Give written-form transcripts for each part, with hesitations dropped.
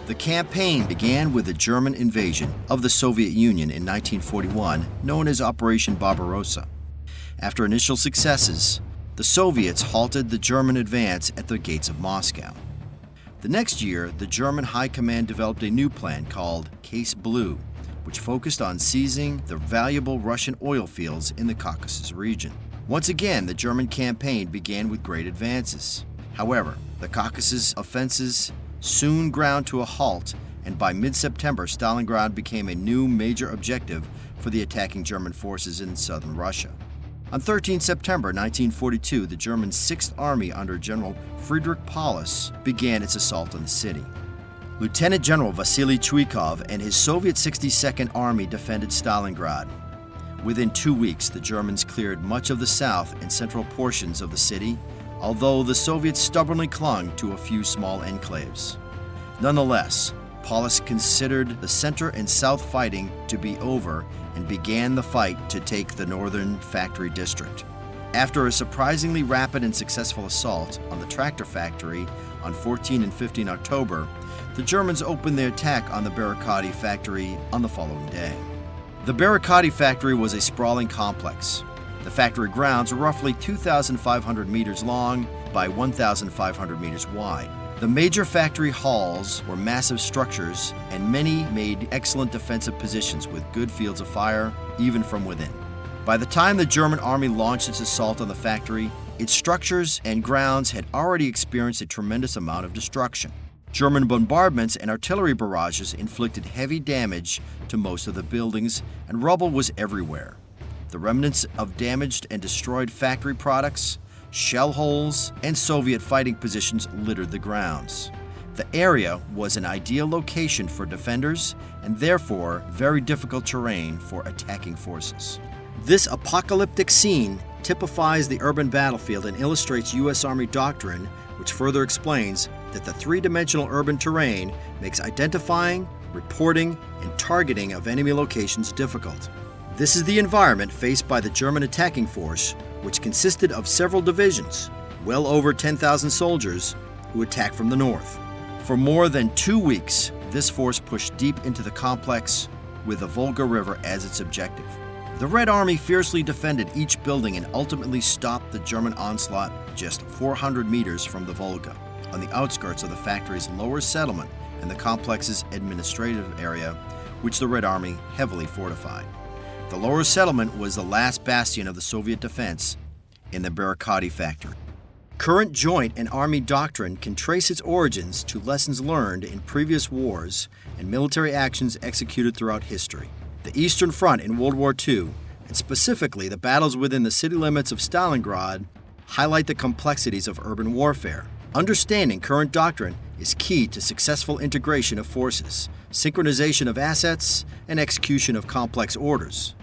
The campaign began with the German invasion of the Soviet Union in 1941, known as Operation Barbarossa. After initial successes, the Soviets halted the German advance at the gates of Moscow. The next year, the German High Command developed a new plan called Case Blue, which focused on seizing the valuable Russian oil fields in the Caucasus region. Once again, the German campaign began with great advances. However, the Caucasus offenses soon ground to a halt, and by mid-September, Stalingrad became a new major objective for the attacking German forces in southern Russia. On 13 September 1942, the German 6th Army under General Friedrich Paulus began its assault on the city. Lieutenant General Vasily Chuikov and his Soviet 62nd Army defended Stalingrad. Within 2 weeks, the Germans cleared much of the south and central portions of the city, although the Soviets stubbornly clung to a few small enclaves. Nonetheless, Paulus considered the center and south fighting to be over and began the fight to take the northern factory district. After a surprisingly rapid and successful assault on the tractor factory on 14 and 15 October, the Germans opened their attack on the Barricadi factory on the following day. The Barricadi factory was a sprawling complex. The factory grounds were roughly 2,500 meters long by 1,500 meters wide. The major factory halls were massive structures, and many made excellent defensive positions with good fields of fire, even from within. By the time the German army launched its assault on the factory, its structures and grounds had already experienced a tremendous amount of destruction. German bombardments and artillery barrages inflicted heavy damage to most of the buildings, and rubble was everywhere. The remnants of damaged and destroyed factory products, shell holes, and Soviet fighting positions littered the grounds. The area was an ideal location for defenders and therefore very difficult terrain for attacking forces. This apocalyptic scene typifies the urban battlefield and illustrates U.S. Army doctrine, which further explains that the three-dimensional urban terrain makes identifying, reporting, and targeting of enemy locations difficult. This is the environment faced by the German attacking force, which consisted of several divisions, well over 10,000 soldiers, who attacked from the north. For more than 2 weeks, this force pushed deep into the complex, with the Volga River as its objective. The Red Army fiercely defended each building and ultimately stopped the German onslaught just 400 meters from the Volga, on the outskirts of the factory's lower settlement and the complex's administrative area, which the Red Army heavily fortified. The lower settlement was the last bastion of the Soviet defense in the Barricadi factory. Current joint and army doctrine can trace its origins to lessons learned in previous wars and military actions executed throughout history. The Eastern Front in World War II, and specifically the battles within the city limits of Stalingrad, highlight the complexities of urban warfare. Understanding current doctrine is key to successful integration of forces, synchronization of assets, and execution of complex orders.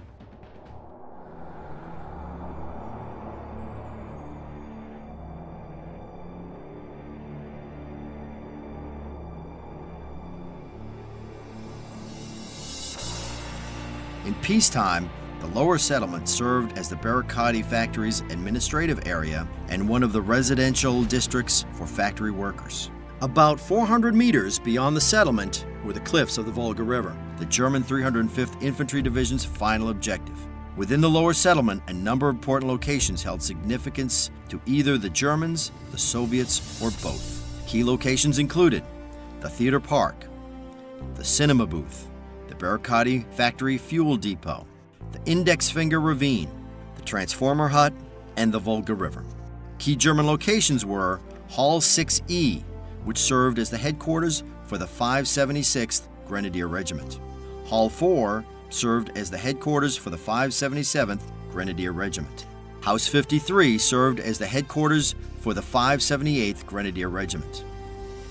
In peacetime, the lower settlement served as the Barricadi factory's administrative area and one of the residential districts for factory workers. About 400 meters beyond the settlement were the cliffs of the Volga River, the German 305th Infantry Division's final objective. Within the lower settlement, a number of important locations held significance to either the Germans, the Soviets, or both. Key locations included the Theater Park, the Cinema Booth, the Barricadi Factory Fuel Depot, the Index Finger Ravine, the Transformer Hut, and the Volga River. Key German locations were Hall 6E, which served as the headquarters for the 576th Grenadier Regiment. Hall 4 served as the headquarters for the 577th Grenadier Regiment. House 53 served as the headquarters for the 578th Grenadier Regiment.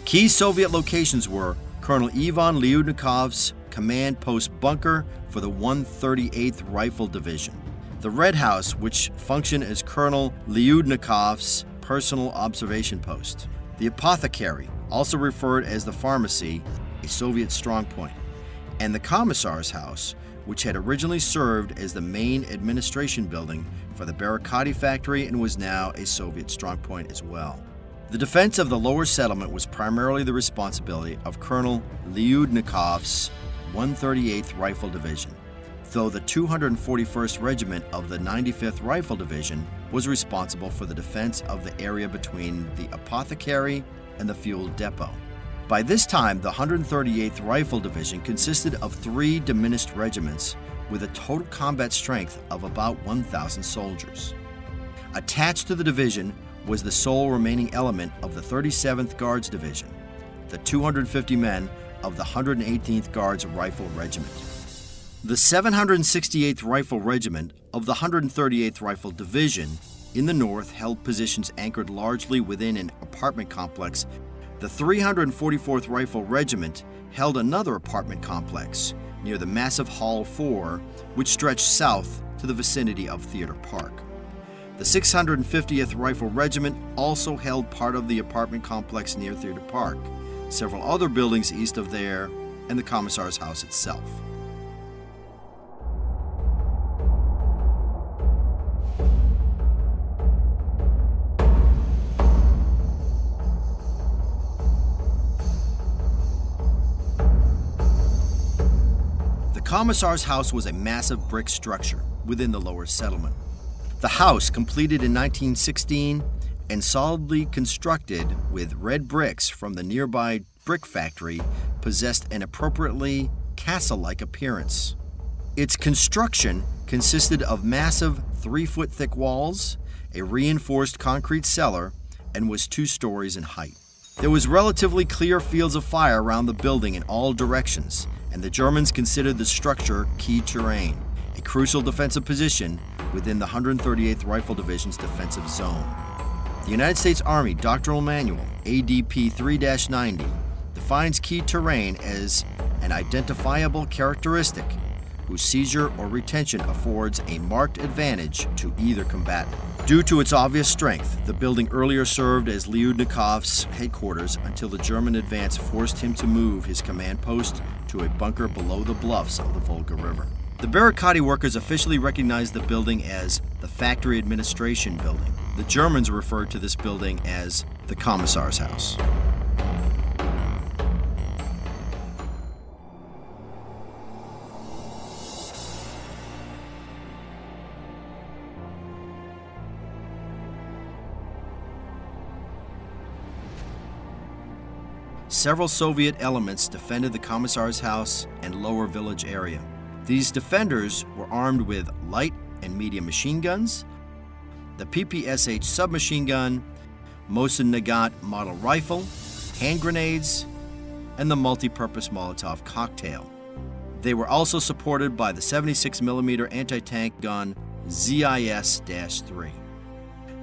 Key Soviet locations were Colonel Ivan Lyudnikov's command post bunker for the 138th Rifle Division, the Red House, which functioned as Colonel Lyudnikov's personal observation post, the Apothecary, also referred as the Pharmacy, a Soviet strongpoint, and the Commissar's house, which had originally served as the main administration building for the Barricadi factory and was now a Soviet strongpoint as well. The defense of the lower settlement was primarily the responsibility of Colonel Lyudnikov's 138th Rifle Division, though the 241st Regiment of the 95th Rifle Division was responsible for the defense of the area between the apothecary and the fuel depot. By this time, the 138th Rifle Division consisted of 3 diminished regiments with a total combat strength of about 1,000 soldiers. Attached to the division was the sole remaining element of the 37th Guards Division, the 250 men of the 118th Guards Rifle Regiment. The 768th Rifle Regiment of the 138th Rifle Division in the north held positions anchored largely within an apartment complex. The 344th Rifle Regiment held another apartment complex near the massive Hall 4, which stretched south to the vicinity of Theater Park. The 650th Rifle Regiment also held part of the apartment complex near Theater Park, several other buildings east of there, and the Commissar's house itself. The Commissar's house was a massive brick structure within the lower settlement. The house, completed in 1916 and solidly constructed with red bricks from the nearby brick factory, possessed an appropriately castle-like appearance. Its construction consisted of massive 3-foot thick walls, a reinforced concrete cellar, and was 2 stories in height. There was relatively clear fields of fire around the building in all directions, and the Germans considered the structure key terrain, a crucial defensive position within the 138th Rifle Division's defensive zone. The United States Army Doctrinal Manual, ADP 3-90, defines key terrain as an identifiable characteristic whose seizure or retention affords a marked advantage to either combatant. Due to its obvious strength, the building earlier served as Lyudnikov's headquarters until the German advance forced him to move his command post to a bunker below the bluffs of the Volga River. The barricade workers officially recognized the building as the Factory Administration Building. The Germans referred to this building as the Commissar's house. Several Soviet elements defended the Commissar's house and lower village area. These defenders were armed with light and medium machine guns, the PPSH submachine gun, Mosin Nagant model rifle, hand grenades, and the multi-purpose Molotov cocktail. They were also supported by the 76mm anti-tank gun ZIS-3.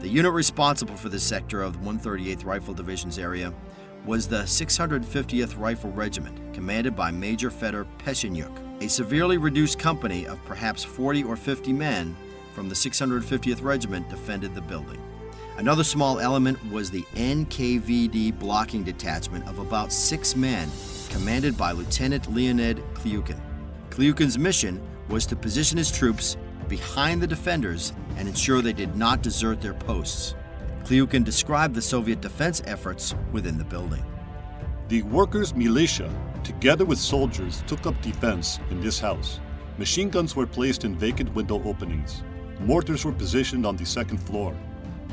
The unit responsible for this sector of the 138th Rifle Division's area was the 650th Rifle Regiment, commanded by Major Fedor Peshenyuk. A severely reduced company of perhaps 40 or 50 men from the 650th Regiment defended the building. Another small element was the NKVD blocking detachment of about 6 men, commanded by Lieutenant Leonid Klyukin. Klyukin's mission was to position his troops behind the defenders and ensure they did not desert their posts. Klyukin described the Soviet defense efforts within the building. The workers' militia, together with soldiers, took up defense in this house. Machine guns were placed in vacant window openings. Mortars were positioned on the second floor.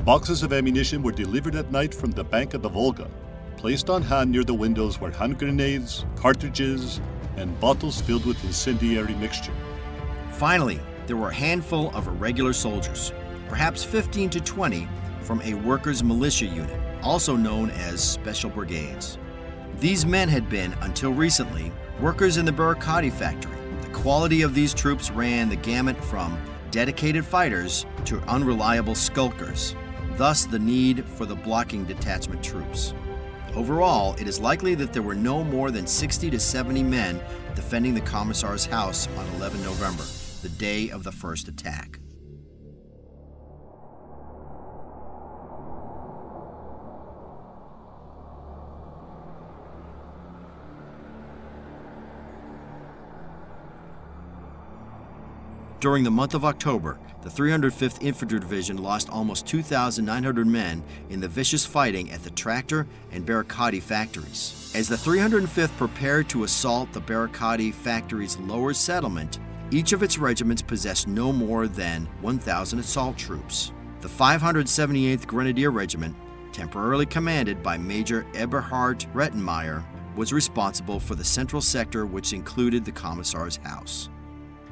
Boxes of ammunition were delivered at night from the bank of the Volga. Placed on hand near the windows were hand grenades, cartridges, and bottles filled with incendiary mixture. Finally, there were a handful of irregular soldiers, perhaps 15 to 20, from a workers' militia unit, also known as special brigades. These men had been, until recently, workers in the barricade factory. The quality of these troops ran the gamut from dedicated fighters to unreliable skulkers, thus the need for the blocking detachment troops. Overall, it is likely that there were no more than 60 to 70 men defending the Commissar's house on 11 November, the day of the first attack. During the month of October, the 305th Infantry Division lost almost 2,900 men in the vicious fighting at the tractor and barricade factories. As the 305th prepared to assault the barricade factory's lower settlement, each of its regiments possessed no more than 1,000 assault troops. The 578th Grenadier Regiment, temporarily commanded by Major Eberhard Rettenmeier, was responsible for the central sector, which included the Commissar's house.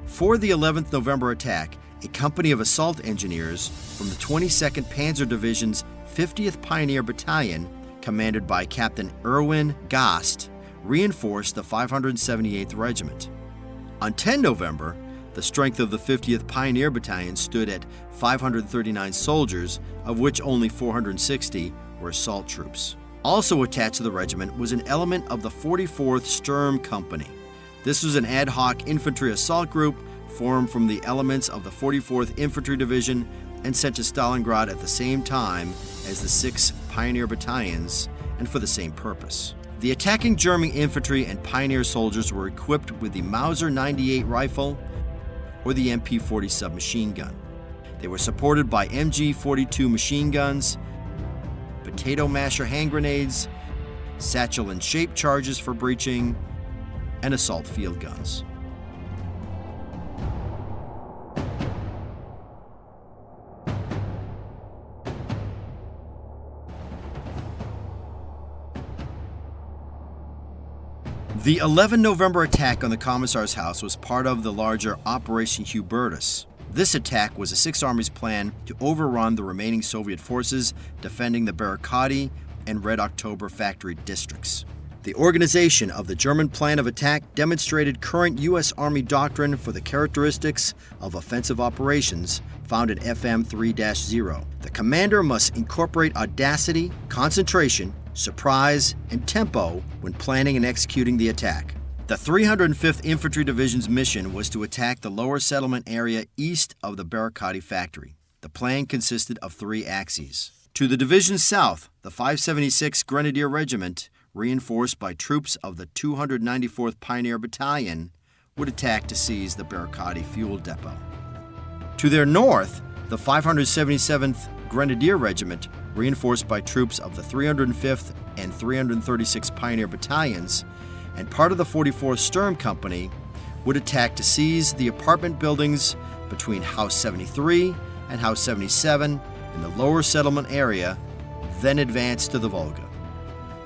For the 11th November attack, a company of assault engineers from the 22nd Panzer Division's 50th Pioneer Battalion, commanded by Captain Erwin Gast, reinforced the 578th Regiment. On 10 November, the strength of the 50th Pioneer Battalion stood at 539 soldiers, of which only 460 were assault troops. Also attached to the regiment was an element of the 44th Sturm Company. This was an ad hoc infantry assault group formed from the elements of the 44th Infantry Division and sent to Stalingrad at the same time as the 6 Pioneer Battalions, and for the same purpose. The attacking German infantry and pioneer soldiers were equipped with the Mauser 98 rifle or the MP-40 submachine gun. They were supported by MG-42 machine guns, potato masher hand grenades, satchel and shape charges for breaching, and assault field guns. The 11 November attack on the Commissar's house was part of the larger Operation Hubertus. This attack was the Sixth Army's plan to overrun the remaining Soviet forces defending the Barricade and Red October factory districts. The organization of the German plan of attack demonstrated current U.S. Army doctrine for the characteristics of offensive operations found in FM 3-0. The commander must incorporate audacity, concentration, surprise, and tempo when planning and executing the attack. The 305th Infantry Division's mission was to attack the lower settlement area east of the Barricade factory. The plan consisted of 3 axes. To the division south, the 576th Grenadier Regiment, reinforced by troops of the 294th Pioneer Battalion, would attack to seize the Barricade fuel depot. To their north, the 577th Grenadier Regiment, reinforced by troops of the 305th and 336th Pioneer Battalions, and part of the 44th Sturm Company, would attack to seize the apartment buildings between House 73 and House 77 in the lower settlement area, then advance to the Volga.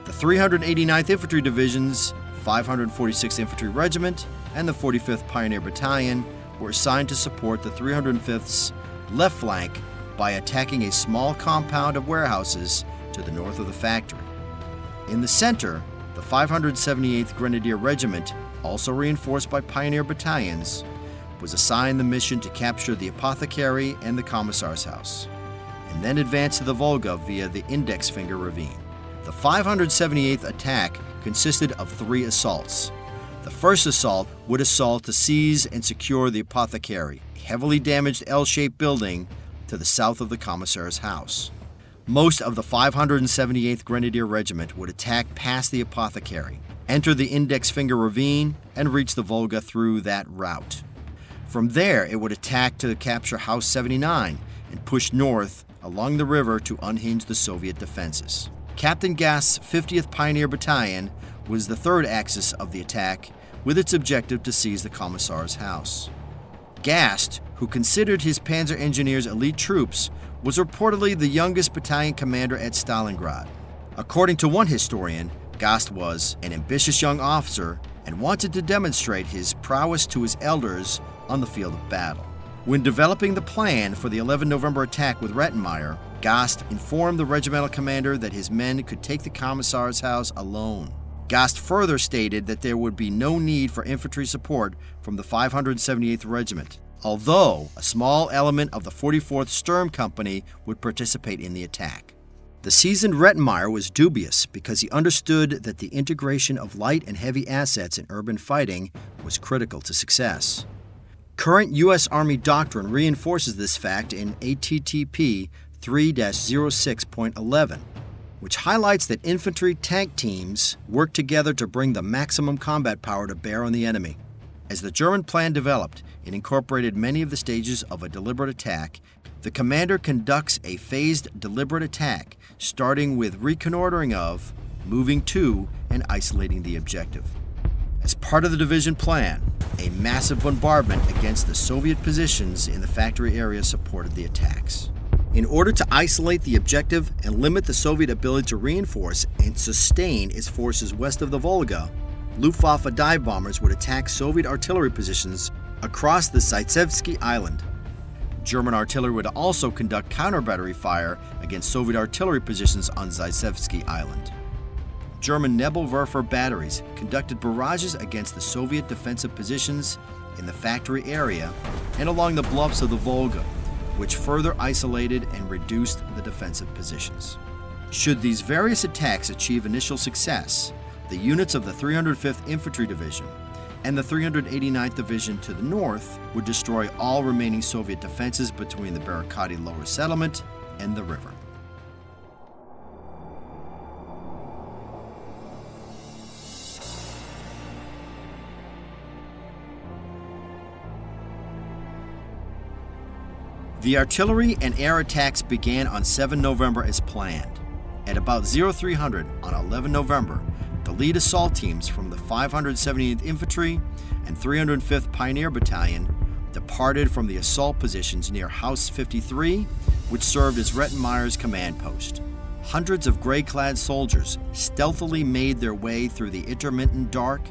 The 389th Infantry Division's 546th Infantry Regiment and the 45th Pioneer Battalion were assigned to support the 305th's left flank by attacking a small compound of warehouses to the north of the factory. In the center, the 578th Grenadier Regiment, also reinforced by Pioneer Battalions, was assigned the mission to capture the apothecary and the Commissar's house, and then advance to the Volga via the Index Finger Ravine. The 578th attack consisted of 3 assaults. The first assault would assault to seize and secure the apothecary, a heavily damaged L-shaped building to the south of the Commissar's house. Most of the 578th Grenadier Regiment would attack past the apothecary, enter the Index Finger Ravine, and reach the Volga through that route. From there, it would attack to capture House 79 and push north along the river to unhinge the Soviet defenses. Captain Gast's 50th Pioneer Battalion was the third axis of the attack, with its objective to seize the Commissar's house. Gast, who considered his Panzer Engineers elite troops, was reportedly the youngest battalion commander at Stalingrad. According to one historian, Gast was an ambitious young officer and wanted to demonstrate his prowess to his elders on the field of battle. When developing the plan for the 11 November attack with Rettenmeier, Gast informed the regimental commander that his men could take the Commissar's house alone. Gast further stated that there would be no need for infantry support from the 578th Regiment, although a small element of the 44th Sturm Company would participate in the attack. The seasoned Rettenmeier was dubious because he understood that the integration of light and heavy assets in urban fighting was critical to success. Current U.S. Army doctrine reinforces this fact in ATTP 3-06.11, which highlights that infantry tank teams work together to bring the maximum combat power to bear on the enemy. As the German plan developed, it incorporated many of the stages of a deliberate attack. The commander conducts a phased deliberate attack, starting with reconnoitering of, moving to, and isolating the objective. As part of the division plan, a massive bombardment against the Soviet positions in the factory area supported the attacks. In order to isolate the objective and limit the Soviet ability to reinforce and sustain its forces west of the Volga, Luftwaffe dive bombers would attack Soviet artillery positions across the Zaitsev Island. German artillery would also conduct counter-battery fire against Soviet artillery positions on Zaitsev Island. German Nebelwerfer batteries conducted barrages against the Soviet defensive positions in the factory area and along the bluffs of the Volga, which further isolated and reduced the defensive positions. Should these various attacks achieve initial success, the units of the 305th Infantry Division and the 389th Division to the north would destroy all remaining Soviet defenses between the Barakati lower settlement and the river. The artillery and air attacks began on 7 November as planned. At about 0300 on 11 November, the lead assault teams from the 578th Infantry and 305th Pioneer Battalion departed from the assault positions near House 53, which served as Rettenmeyer's command post. Hundreds of gray-clad soldiers stealthily made their way through the intermittent dark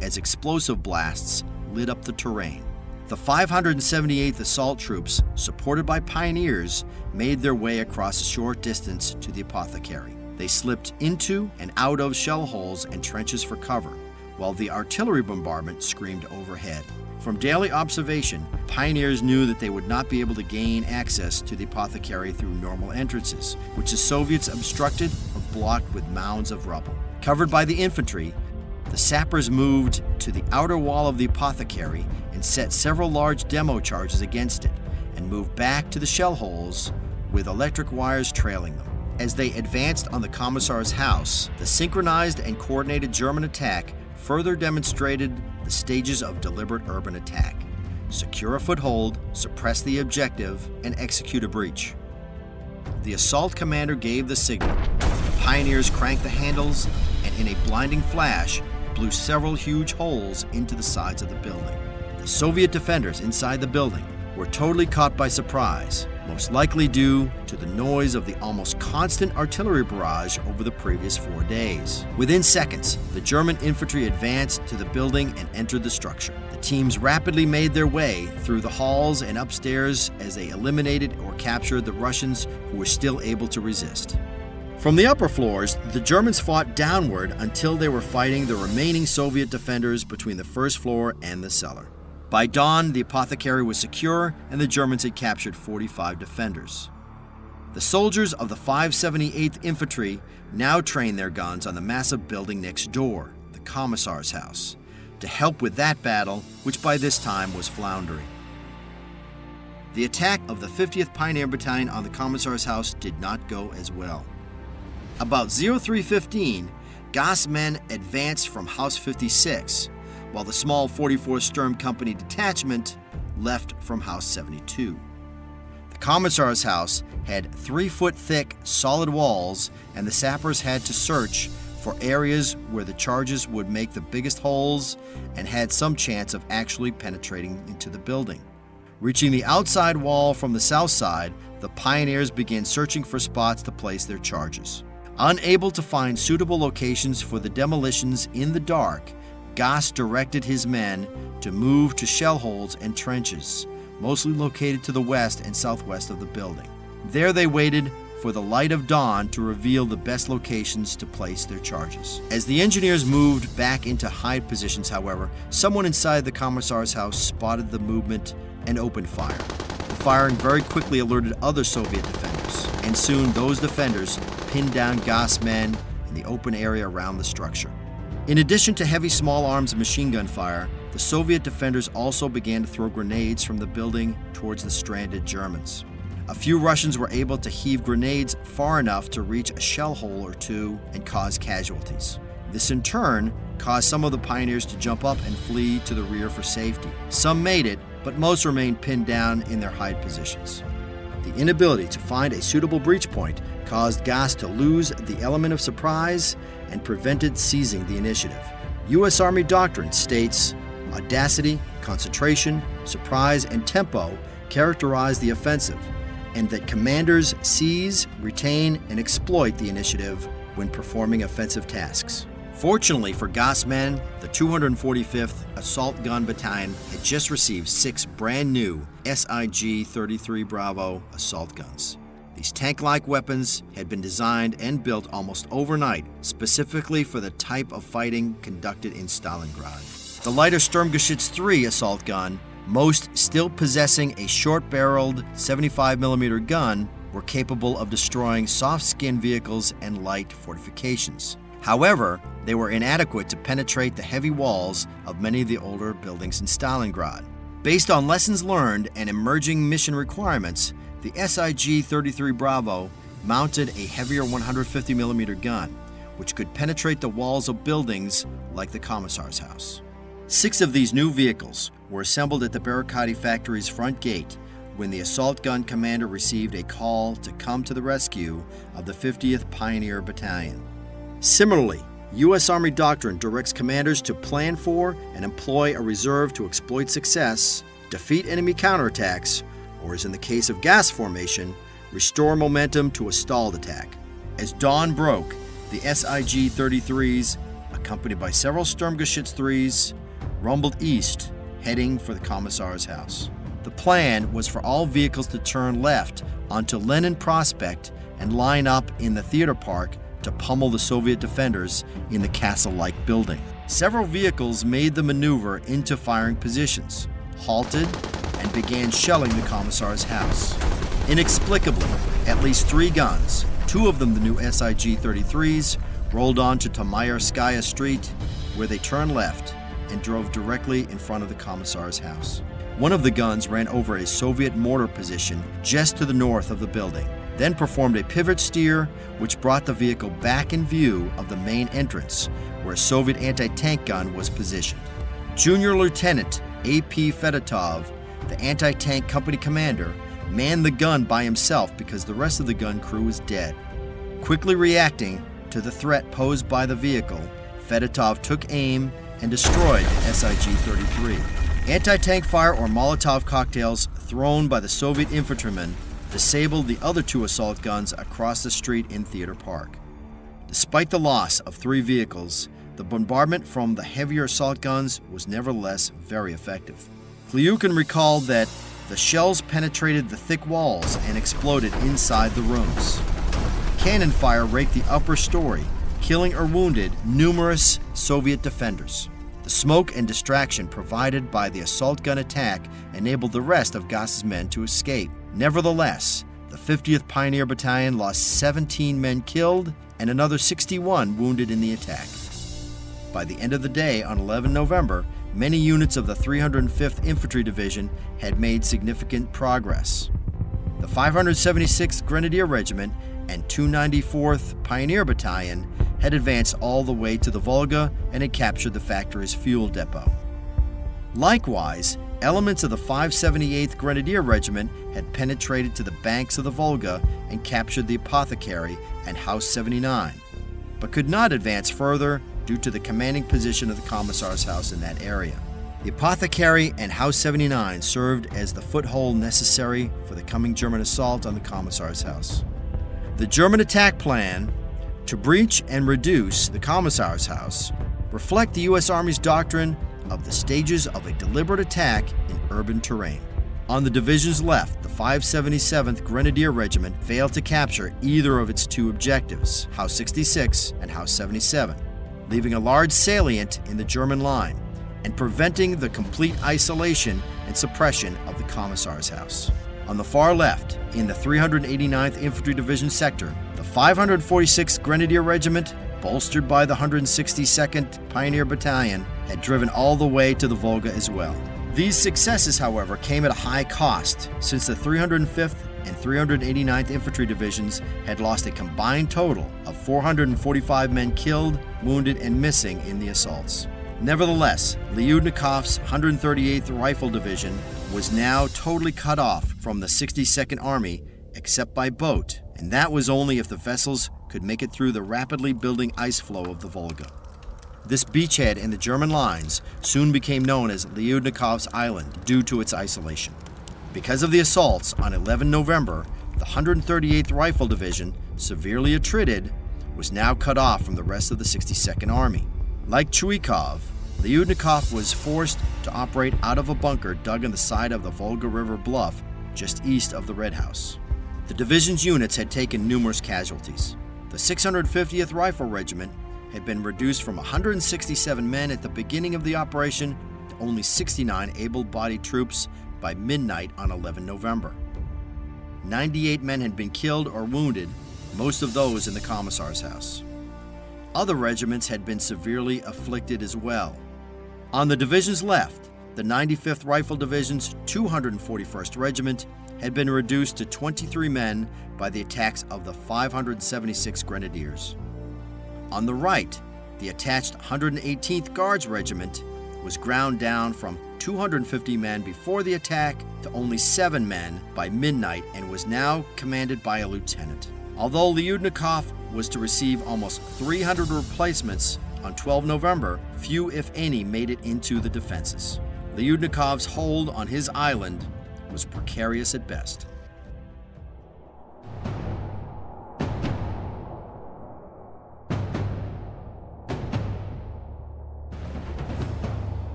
as explosive blasts lit up the terrain. The 578th Assault Troops, supported by pioneers, made their way across a short distance to the apothecary. They slipped into and out of shell holes and trenches for cover, while the artillery bombardment screamed overhead. From daily observation, pioneers knew that they would not be able to gain access to the apothecary through normal entrances, which the Soviets obstructed or blocked with mounds of rubble. Covered by the infantry, the sappers moved to the outer wall of the apothecary and set several large demo charges against it, and moved back to the shell holes with electric wires trailing them. As they advanced on the Commissar's house, the synchronized and coordinated German attack further demonstrated the stages of deliberate urban attack: secure a foothold, suppress the objective, and execute a breach. The assault commander gave the signal. The pioneers cranked the handles and in a blinding flash blew several huge holes into the sides of the building. The Soviet defenders inside the building were totally caught by surprise, most likely due to the noise of the almost constant artillery barrage over the previous 4 days. Within seconds, the German infantry advanced to the building and entered the structure. The teams rapidly made their way through the halls and upstairs as they eliminated or captured the Russians who were still able to resist. From the upper floors, the Germans fought downward until they were fighting the remaining Soviet defenders between the first floor and the cellar. By dawn, the apothecary was secure and the Germans had captured 45 defenders. The soldiers of the 578th Infantry now trained their guns on the massive building next door, the Commissar's house, to help with that battle, which by this time was floundering. The attack of the 50th Pioneer Battalion on the Commissar's house did not go as well. About 0315, Gauss men advanced from House 56, while the small 44th Sturm Company detachment left from House 72. The Commissar's house had 3-foot-thick solid walls, and the sappers had to search for areas where the charges would make the biggest holes and had some chance of actually penetrating into the building. Reaching the outside wall from the south side, the pioneers began searching for spots to place their charges. Unable to find suitable locations for the demolitions in the dark, Gauss directed his men to move to shell holes and trenches, mostly located to the west and southwest of the building. There they waited for the light of dawn to reveal the best locations to place their charges. As the engineers moved back into hide positions, however, someone inside the Commissar's house spotted the movement and opened fire. The firing very quickly alerted other Soviet defenders, and soon those defenders pinned down Gauss men in the open area around the structure. In addition to heavy small arms and machine gun fire, the Soviet defenders also began to throw grenades from the building towards the stranded Germans. A few Russians were able to heave grenades far enough to reach a shell hole or two and cause casualties. This in turn caused some of the pioneers to jump up and flee to the rear for safety. Some made it, but most remained pinned down in their hide positions. The inability to find a suitable breach point caused Gauss to lose the element of surprise and prevented seizing the initiative. U.S. Army doctrine states, audacity, concentration, surprise, and tempo characterize the offensive, and that commanders seize, retain, and exploit the initiative when performing offensive tasks. Fortunately for Gauss men, the 245th Assault Gun Battalion had just received 6 brand new SIG-33 Bravo assault guns. These tank-like weapons had been designed and built almost overnight, specifically for the type of fighting conducted in Stalingrad. The lighter Sturmgeschütz III assault gun, most still possessing a short-barreled 75mm gun, were capable of destroying soft-skinned vehicles and light fortifications. However, they were inadequate to penetrate the heavy walls of many of the older buildings in Stalingrad. Based on lessons learned and emerging mission requirements, the SIG-33 Bravo mounted a heavier 150mm gun, which could penetrate the walls of buildings like the Commissar's house. 6 of these new vehicles were assembled at the Barricade factory's front gate when the assault gun commander received a call to come to the rescue of the 50th Pioneer Battalion. Similarly, U.S. Army doctrine directs commanders to plan for and employ a reserve to exploit success, defeat enemy counterattacks, or as in the case of gas formation, restore momentum to a stalled attack. As dawn broke, the SIG-33s, accompanied by several Sturmgeschütz IIIs, rumbled east, heading for the Commissar's house. The plan was for all vehicles to turn left onto Lenin Prospect and line up in the theater park to pummel the Soviet defenders in the castle-like building. Several vehicles made the maneuver into firing positions, halted, and began shelling the Commissar's house. Inexplicably, at least 3 guns, 2 of them the new SIG-33s, rolled onto Tamayarskaya Street, where they turned left and drove directly in front of the Commissar's house. One of the guns ran over a Soviet mortar position just to the north of the building, then performed a pivot steer which brought the vehicle back in view of the main entrance where a Soviet anti-tank gun was positioned. Junior Lieutenant A.P. Fedotov, the anti-tank company commander, manned the gun by himself because the rest of the gun crew was dead. Quickly reacting to the threat posed by the vehicle, Fedotov took aim and destroyed the SIG-33. Anti-tank fire or Molotov cocktails thrown by the Soviet infantrymen disabled the other 2 assault guns across the street in Theater Park. Despite the loss of 3 vehicles, the bombardment from the heavier assault guns was nevertheless very effective. Klyukin recalled that the shells penetrated the thick walls and exploded inside the rooms. Cannon fire raked the upper story, killing or wounded numerous Soviet defenders. The smoke and distraction provided by the assault gun attack enabled the rest of Gauss's men to escape. Nevertheless, the 50th Pioneer Battalion lost 17 men killed and another 61 wounded in the attack. By the end of the day on 11 November, many units of the 305th Infantry Division had made significant progress. The 576th Grenadier Regiment and 294th Pioneer Battalion had advanced all the way to the Volga and had captured the factory's fuel depot. Likewise, elements of the 578th Grenadier Regiment had penetrated to the banks of the Volga and captured the Apothecary and House 79, but could not advance further due to the commanding position of the Commissar's house in that area. The Apothecary and House 79 served as the foothold necessary for the coming German assault on the Commissar's house. The German attack plan to breach and reduce the Commissar's house reflect the U.S. Army's doctrine of the stages of a deliberate attack in urban terrain. On the division's left, the 577th Grenadier Regiment failed to capture either of its 2 objectives, House 66 and House 77, leaving a large salient in the German line and preventing the complete isolation and suppression of the Commissar's house. On the far left, in the 389th Infantry Division sector, the 546th Grenadier Regiment, bolstered by the 162nd Pioneer Battalion, had driven all the way to the Volga as well. These successes, however, came at a high cost, since the 305th and 389th Infantry Divisions had lost a combined total of 445 men killed, wounded, and missing in the assaults. Nevertheless, Lyudnikov's 138th Rifle Division was now totally cut off from the 62nd Army except by boat, and that was only if the vessels could make it through the rapidly building ice floe of the Volga. This beachhead in the German lines soon became known as Lyudnikov's Island due to its isolation. Because of the assaults on 11 November, the 138th Rifle Division, severely attrited, was now cut off from the rest of the 62nd Army. Like Chuikov, Lyudnikov was forced to operate out of a bunker dug in the side of the Volga River bluff just east of the Red House. The division's units had taken numerous casualties. The 650th Rifle Regiment had been reduced from 167 men at the beginning of the operation to only 69 able-bodied troops by midnight on 11 November. 98 men had been killed or wounded, most of those in the Commissar's house. Other regiments had been severely afflicted as well. On the division's left, the 95th Rifle Division's 241st Regiment had been reduced to 23 men by the attacks of the 576 Grenadiers. On the right, the attached 118th Guards Regiment was ground down from 250 men before the attack to only 7 men by midnight and was now commanded by a lieutenant. Although Lyudnikov was to receive almost 300 replacements on 12 November, few if any made it into the defenses. Lyudnikov's hold on his island was precarious at best.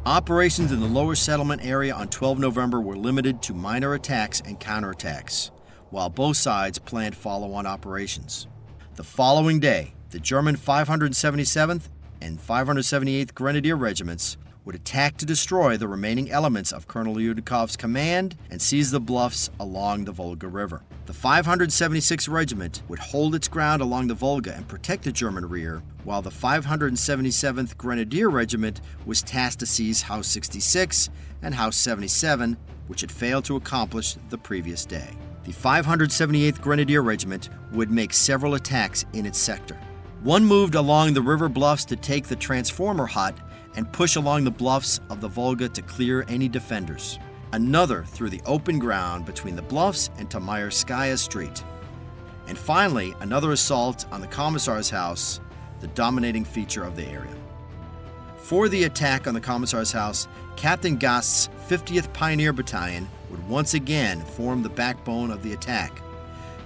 Operations in the lower settlement area on 12 November were limited to minor attacks and counterattacks, while both sides planned follow-on operations. The following day, the German 577th and 578th Grenadier Regiments would attack to destroy the remaining elements of Colonel Lyudnikov's command and seize the bluffs along the Volga River. The 576th Regiment would hold its ground along the Volga and protect the German rear, while the 577th Grenadier Regiment was tasked to seize House 66 and House 77, which had failed to accomplish the previous day. The 578th Grenadier Regiment would make several attacks in its sector. One moved along the river bluffs to take the transformer hut and push along the bluffs of the Volga to clear any defenders. Another through the open ground between the bluffs and Tamayerskaya Street. And finally, another assault on the Commissar's house, the dominating feature of the area. For the attack on the Commissar's house, Captain Gast's 50th Pioneer Battalion would once again form the backbone of the attack.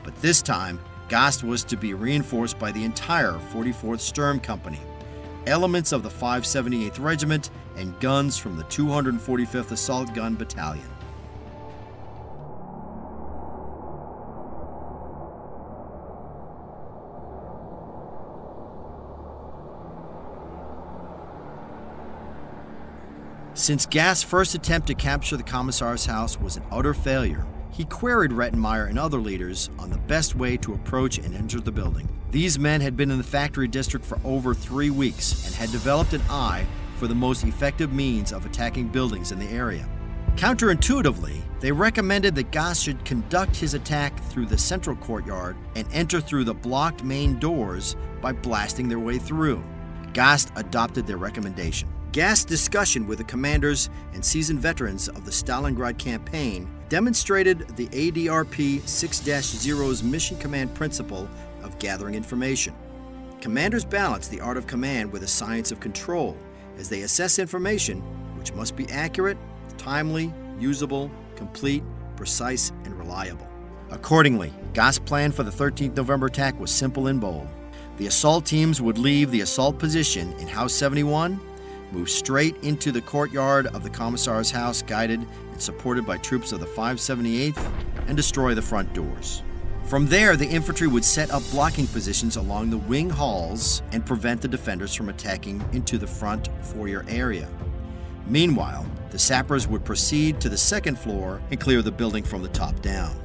But this time, Gast was to be reinforced by the entire 44th Sturm Company, elements of the 578th Regiment, and guns from the 245th Assault Gun Battalion. Since Gast's first attempt to capture the Commissar's house was an utter failure, he queried Rettenmeier and other leaders on the best way to approach and enter the building. These men had been in the factory district for over 3 weeks and had developed an eye for the most effective means of attacking buildings in the area. Counterintuitively, they recommended that Gast should conduct his attack through the central courtyard and enter through the blocked main doors by blasting their way through. Gast adopted their recommendation. Gast's discussion with the commanders and seasoned veterans of the Stalingrad campaign demonstrated the ADRP 6-0's mission command principle of gathering information. Commanders balance the art of command with the science of control as they assess information which must be accurate, timely, usable, complete, precise, and reliable. Accordingly, Gast's plan for the 13th November attack was simple and bold. The assault teams would leave the assault position in House 71, move straight into the courtyard of the Commissar's house, guided and supported by troops of the 578th, and destroy the front doors. From there, the infantry would set up blocking positions along the wing halls and prevent the defenders from attacking into the front foyer area. Meanwhile, the sappers would proceed to the second floor and clear the building from the top down.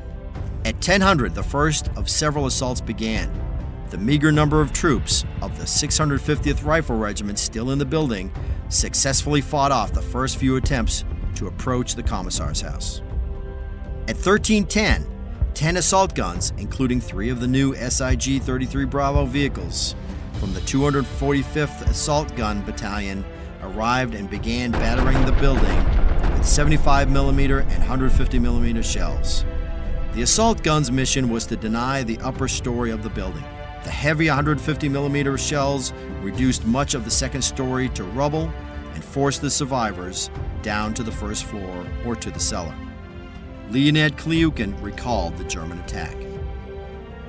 At 10:00, the first of several assaults began. The meager number of troops of the 650th Rifle Regiment still in the building successfully fought off the first few attempts to approach the Commissar's house. At 13:10, 10 assault guns, including 3 of the new SIG-33 Bravo vehicles from the 245th Assault Gun Battalion, arrived and began battering the building with 75mm and 150mm shells. The assault guns' mission was to deny the upper story of the building. The heavy 150mm shells reduced much of the second story to rubble and forced the survivors down to the first floor or to the cellar. Leonid Kliukin recalled the German attack.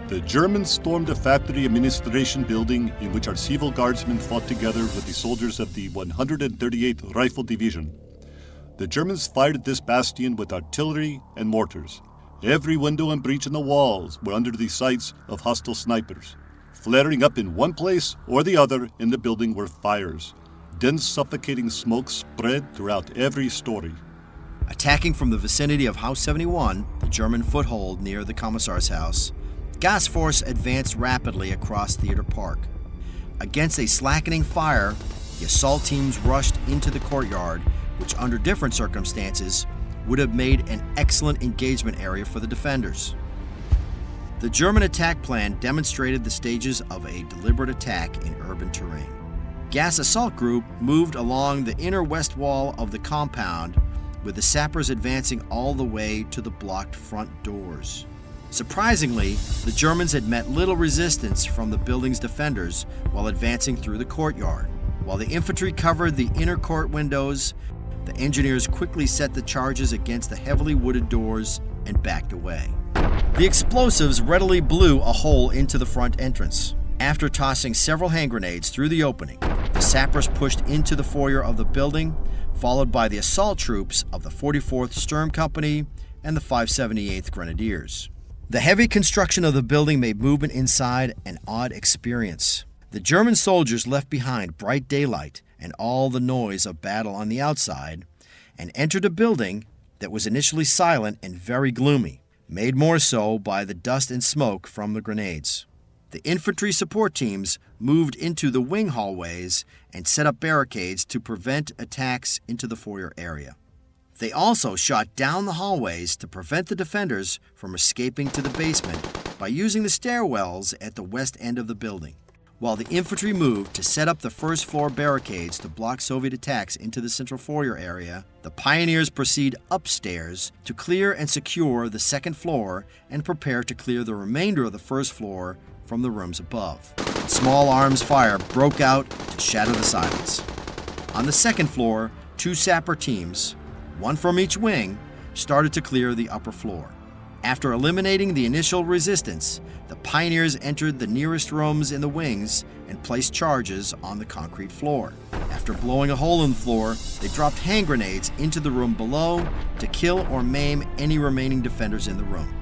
The Germans stormed the factory administration building in which our civil guardsmen fought together with the soldiers of the 138th Rifle Division. The Germans fired this bastion with artillery and mortars. Every window and breach in the walls were under the sights of hostile snipers. Flaring up in one place or the other in the building were fires. Dense suffocating smoke spread throughout every story. Attacking from the vicinity of House 71, the German foothold near the Commissar's house, gas force advanced rapidly across Theater Park. Against a slackening fire, the assault teams rushed into the courtyard, which under different circumstances would have made an excellent engagement area for the defenders. The German attack plan demonstrated the stages of a deliberate attack in urban terrain. Gas Assault Group moved along the inner west wall of the compound, with the sappers advancing all the way to the blocked front doors. Surprisingly, the Germans had met little resistance from the building's defenders while advancing through the courtyard. While the infantry covered the inner court windows, the engineers quickly set the charges against the heavily wooded doors and backed away. The explosives readily blew a hole into the front entrance. After tossing several hand grenades through the opening, the sappers pushed into the foyer of the building, followed by the assault troops of the 44th Sturm Company and the 578th Grenadiers. The heavy construction of the building made movement inside an odd experience. The German soldiers left behind bright daylight and all the noise of battle on the outside and entered a building that was initially silent and very gloomy, made more so by the dust and smoke from the grenades. The infantry support teams moved into the wing hallways and set up barricades to prevent attacks into the foyer area. They also shot down the hallways to prevent the defenders from escaping to the basement by using the stairwells at the west end of the building. While the infantry moved to set up the first floor barricades to block Soviet attacks into the central foyer area, the pioneers proceed upstairs to clear and secure the second floor and prepare to clear the remainder of the first floor from the rooms above. Small arms fire broke out to shatter the silence. On the second floor, 2 sapper teams, one from each wing, started to clear the upper floor. After eliminating the initial resistance, the pioneers entered the nearest rooms in the wings and placed charges on the concrete floor. After blowing a hole in the floor, they dropped hand grenades into the room below to kill or maim any remaining defenders in the room.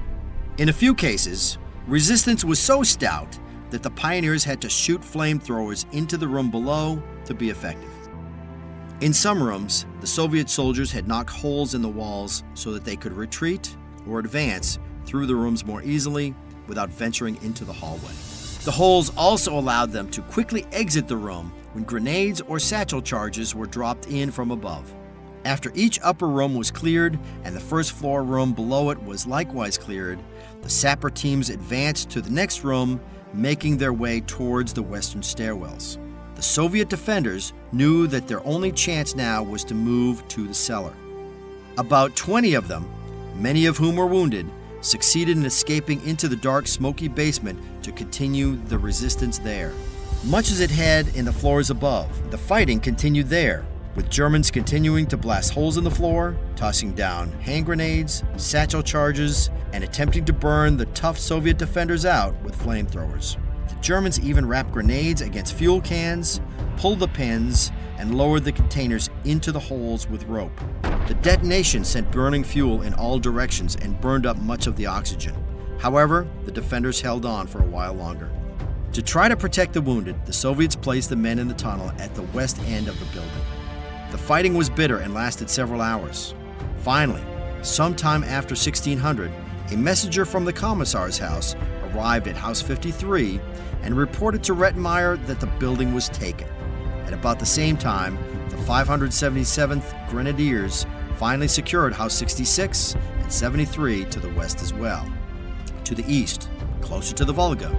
In a few cases, resistance was so stout that the pioneers had to shoot flamethrowers into the room below to be effective. In some rooms, the Soviet soldiers had knocked holes in the walls so that they could retreat or advance through the rooms more easily without venturing into the hallway. The holes also allowed them to quickly exit the room when grenades or satchel charges were dropped in from above. After each upper room was cleared and the first floor room below it was likewise cleared, the sapper teams advanced to the next room, making their way towards the western stairwells. The Soviet defenders knew that their only chance now was to move to the cellar. About 20 of them, many of whom were wounded, succeeded in escaping into the dark, smoky basement to continue the resistance there. Much as it had in the floors above, the fighting continued there, with Germans continuing to blast holes in the floor, tossing down hand grenades, satchel charges, and attempting to burn the tough Soviet defenders out with flamethrowers. The Germans even wrapped grenades against fuel cans, pulled the pins, and lowered the containers into the holes with rope. The detonation sent burning fuel in all directions and burned up much of the oxygen. However, the defenders held on for a while longer. To try to protect the wounded, the Soviets placed the men in the tunnel at the west end of the building. The fighting was bitter and lasted several hours. Finally, sometime after 1600, a messenger from the Commissar's house arrived at House 53 and reported to Rettenmeier that the building was taken. At about the same time, the 577th Grenadiers finally secured House 66 and 73 to the west as well. To the east, closer to the Volga,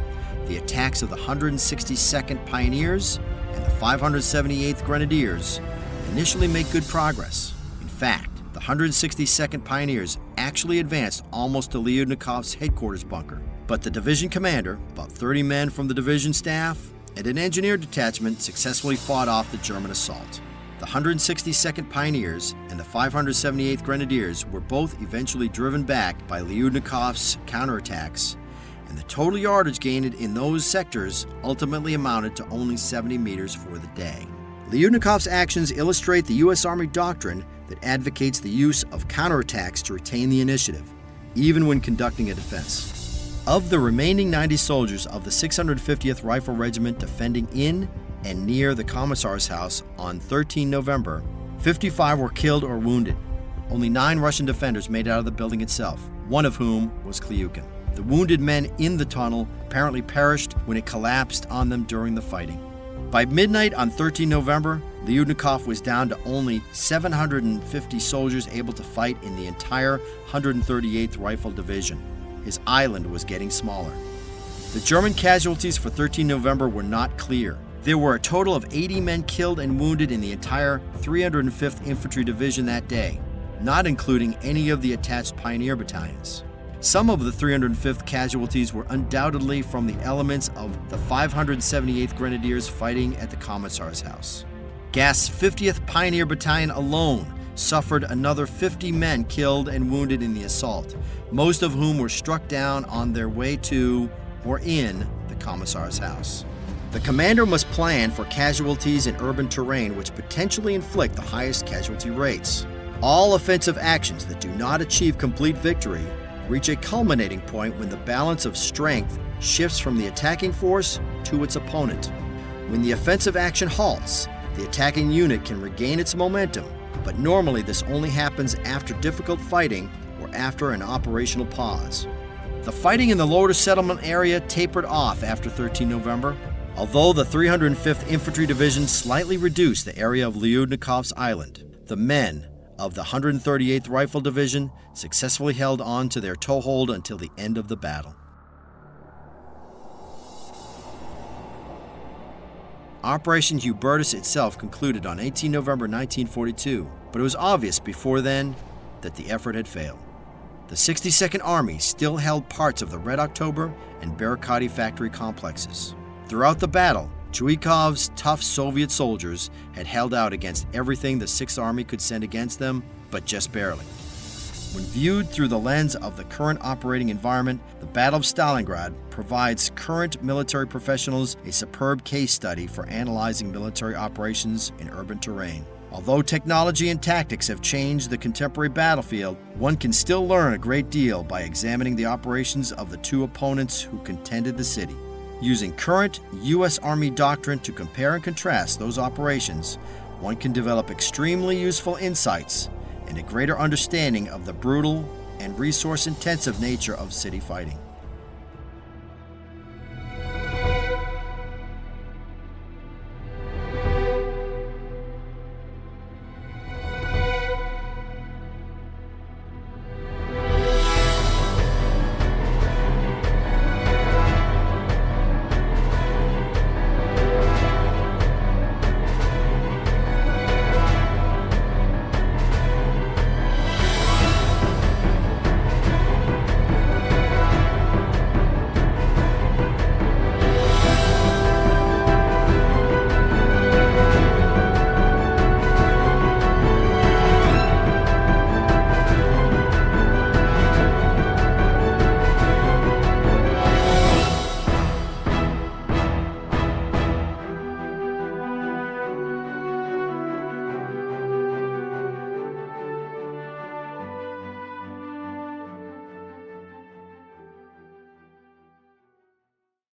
the attacks of the 162nd Pioneers and the 578th Grenadiers initially made good progress. In fact, the 162nd Pioneers actually advanced almost to Lyudnikov's headquarters bunker, but the division commander, about 30 men from the division staff, and an engineer detachment successfully fought off the German assault. The 162nd Pioneers and the 578th Grenadiers were both eventually driven back by Lyudnikov's counterattacks, and the total yardage gained in those sectors ultimately amounted to only 70 meters for the day. Lyudnikov's actions illustrate the U.S. Army doctrine that advocates the use of counterattacks to retain the initiative, even when conducting a defense. Of the remaining 90 soldiers of the 650th Rifle Regiment defending in and near the Commissar's house on 13 November, 55 were killed or wounded. Only 9 Russian defenders made it out of the building itself, one of whom was Kliukin. The wounded men in the tunnel apparently perished when it collapsed on them during the fighting. By midnight on 13 November, Lyudnikov was down to only 750 soldiers able to fight in the entire 138th Rifle Division. His island was getting smaller. The German casualties for 13 November were not clear. There were a total of 80 men killed and wounded in the entire 305th Infantry Division that day, not including any of the attached Pioneer battalions. Some of the 305th casualties were undoubtedly from the elements of the 578th Grenadiers fighting at the Commissar's house. Gast's 50th Pioneer Battalion alone suffered another 50 men killed and wounded in the assault, most of whom were struck down on their way to or in the Commissar's house. The commander must plan for casualties in urban terrain which potentially inflict the highest casualty rates. All offensive actions that do not achieve complete victory reach a culminating point when the balance of strength shifts from the attacking force to its opponent. When the offensive action halts, the attacking unit can regain its momentum, but normally this only happens after difficult fighting or after an operational pause. The fighting in the lower settlement area tapered off after 13 November, although the 305th Infantry Division slightly reduced the area of Lyudnikov's island. The men of the 138th Rifle Division successfully held on to their toehold until the end of the battle. Operation Hubertus itself concluded on 18 November 1942, but it was obvious before then that the effort had failed. The 62nd Army still held parts of the Red October and Barricade factory complexes. Throughout the battle, Chuikov's tough Soviet soldiers had held out against everything the 6th Army could send against them, but just barely. When viewed through the lens of the current operating environment, the Battle of Stalingrad provides current military professionals a superb case study for analyzing military operations in urban terrain. Although technology and tactics have changed the contemporary battlefield, one can still learn a great deal by examining the operations of the two opponents who contended the city. Using current U.S. Army doctrine to compare and contrast those operations, one can develop extremely useful insights and a greater understanding of the brutal and resource-intensive nature of city fighting.